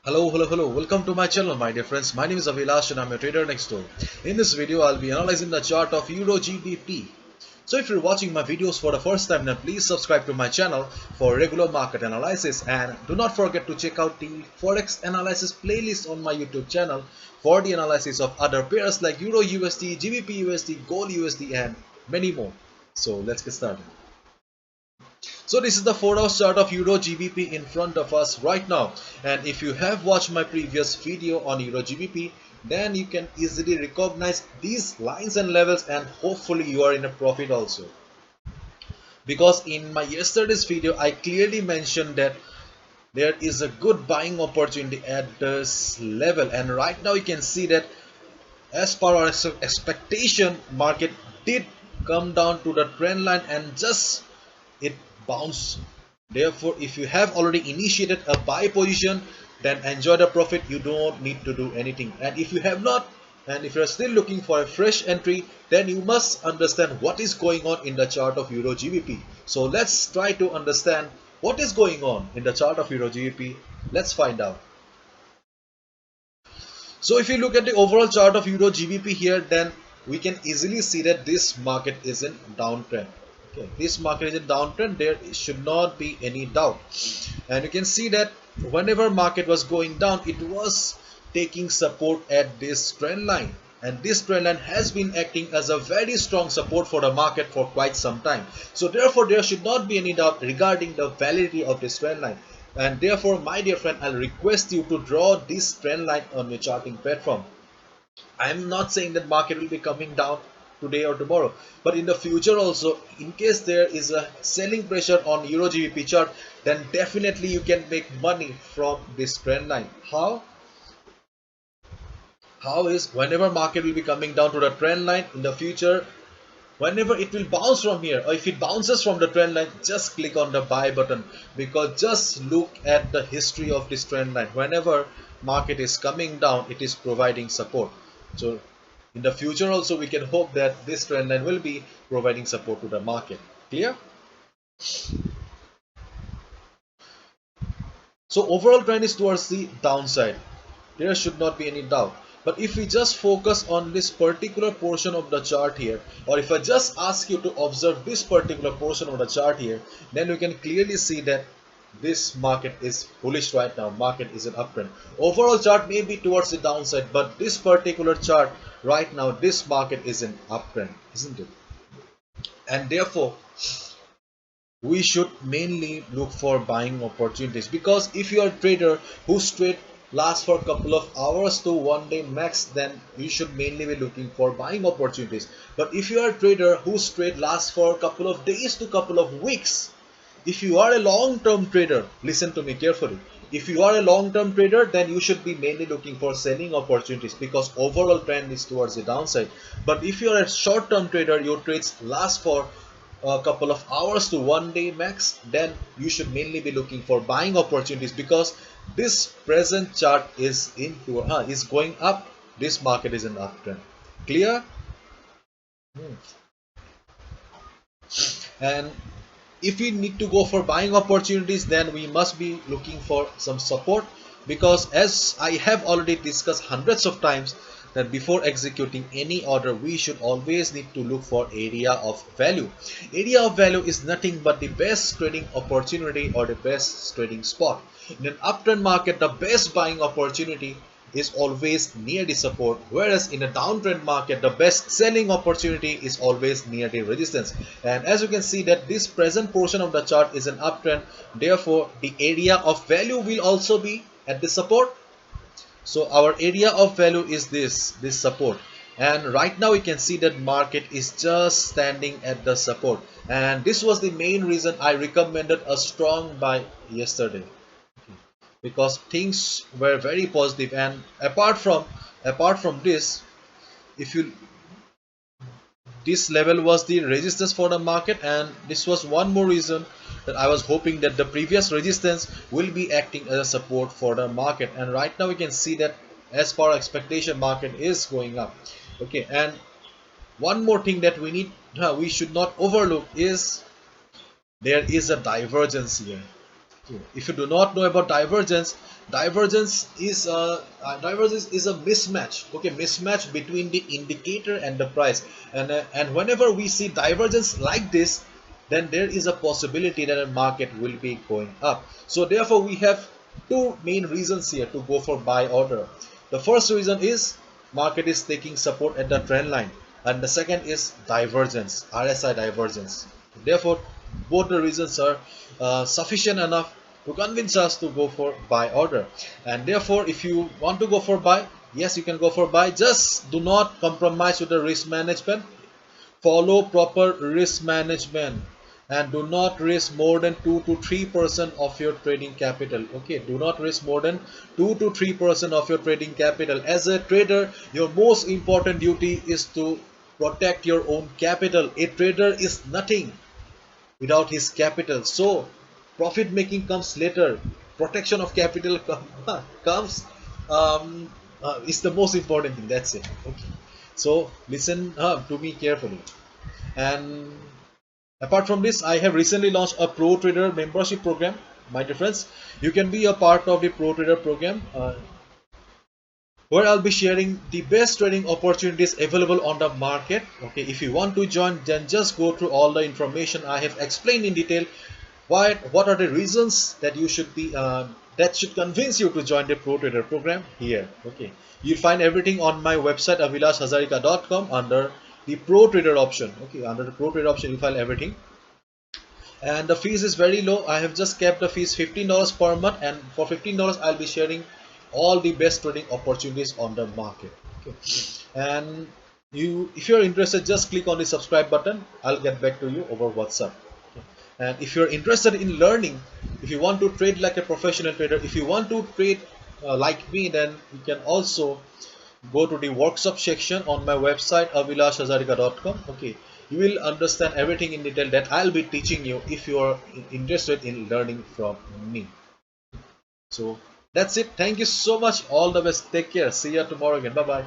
Hello. Welcome to my channel, my dear friends. My name is Avilash and I'm a trader next door. In this video, I'll be analyzing the chart of EURGBP. So if you're watching my videos for the first time, then please subscribe to my channel for regular market analysis, and do not forget to check out the Forex analysis playlist on my YouTube channel for the analysis of other pairs like Euro USD, GBP USD, Gold USD, and many more. So let's get started. So this is the 4-hour chart of Euro GBP in front of us right now, and if you have watched my previous video on Euro GBP, then you can easily recognize these lines and levels, and hopefully you are in a profit also, because in my yesterday's video I clearly mentioned that there is a good buying opportunity at this level, and right now you can see that as per our expectation, market did come down to the trend line and just it bounced. Therefore, if you have already initiated a buy position, then enjoy the profit. You don't need to do anything. And if you have not, and if you're still looking for a fresh entry, then you must understand what is going on in the chart of Euro GBP. So let's try to understand what is going on in the chart of Euro GBP. Let's find out. So if you look at the overall chart of Euro GBP here, then we can easily see that this market is in downtrend. Okay, this market is in downtrend. There should not be any doubt, and you can see that whenever market was going down, it was taking support at this trend line, and this trend line has been acting as a very strong support for the market for quite some time. So therefore, there should not be any doubt regarding the validity of this trend line. And therefore, my dear friend, I'll request you to draw this trend line on your charting platform. I'm not saying that market will be coming down today or tomorrow, but in the future also, in case there is a selling pressure on Euro GBP chart, then definitely you can make money from this trend line. How is whenever market will be coming down to the trend line in the future, whenever it will bounce from here, or if it bounces from the trend line, just click on the buy button, because just look at the history of this trend line. Whenever market is coming down, it is providing support. So in the future also, we can hope that this trend line will be providing support to the market. Clear? So overall trend is towards the downside. There should not be any doubt. But if we just focus on this particular portion of the chart here, or if I just ask you to observe this particular portion of the chart here, then you can clearly see that this market is bullish right now. Market is an uptrend. Overall chart may be towards the downside, but this particular chart right now, this market is an uptrend, isn't it? And therefore, we should mainly look for buying opportunities, because if you are a trader whose trade lasts for a couple of hours to 1 day max, then you should mainly be looking for buying opportunities. But if you are a trader whose trade lasts for a couple of days to couple of weeks, if you are a long-term trader, listen to me carefully. If you are a long-term trader, then you should be mainly looking for selling opportunities, because overall trend is towards the downside. But if you are a short-term trader, your trades last for a couple of hours to 1 day max, then you should mainly be looking for buying opportunities, because this present chart is is going up. This market is an uptrend. Clear? And if we need to go for buying opportunities, then we must be looking for some support, because as I have already discussed hundreds of times, that before executing any order, we should always need to look for area of value. Area of value is nothing but the best trading opportunity or the best trading spot. In an uptrend market, the best buying opportunity is always near the support, whereas in a downtrend market, the best selling opportunity is always near the resistance. And as you can see that this present portion of the chart is an uptrend, therefore the area of value will also be at the support. So our area of value is this support, and right now we can see that market is just standing at the support, and this was the main reason I recommended a strong buy yesterday, because things were very positive. And apart from this, if you this level was the resistance for the market, and this was one more reason that I was hoping that the previous resistance will be acting as a support for the market. And right now we can see that as per expectation, market is going up. Okay, and one more thing that we should not overlook is there is a divergence here. If you do not know about divergence, divergence is a mismatch. Okay, mismatch between the indicator and the price. And whenever we see divergence like this, then there is a possibility that a market will be going up. So therefore, we have two main reasons here to go for buy order. The first reason is market is taking support at the trend line, and the second is divergence, RSI divergence. Therefore, both the reasons are sufficient enough to convince us to go for buy order. And therefore, if you want to go for buy, yes, you can go for buy. Just do not compromise with the risk management. Follow proper risk management and do not risk more than 2 to 3% of your trading capital. Okay, do not risk more than 2 to 3% of your trading capital. As a trader, your most important duty is to protect your own capital. A trader is nothing without his capital. So profit making comes later. Protection of capital comes is the most important thing. That's it. Okay. So listen to me carefully. And apart from this, I have recently launched a Pro Trader membership program. My dear friends, you can be a part of the Pro Trader program, where I'll be sharing the best trading opportunities available on the market. Okay, if you want to join, then just go through all the information I have explained in detail. What are the reasons that you should be that should convince you to join the Pro Trader program here. Okay, you'll find everything on my website avilashhazarika.com under the Pro Trader option. Okay, under the Pro Trader option, you find everything. And the fees is very low. I have just kept the fees $15 per month, and for $15 I'll be sharing all the best trading opportunities on the market. Okay, and if you're interested, just click on the subscribe button. I'll get back to you over WhatsApp. Okay. And if you're interested in learning, if you want to trade like a professional trader, if you want to trade like me, then you can also go to the workshop section on my website avilashhazarika.com. Okay, you will understand everything in detail that I'll be teaching you if you are interested in learning from me. So that's it. Thank you so much. All the best. Take care. See you tomorrow again. Bye bye.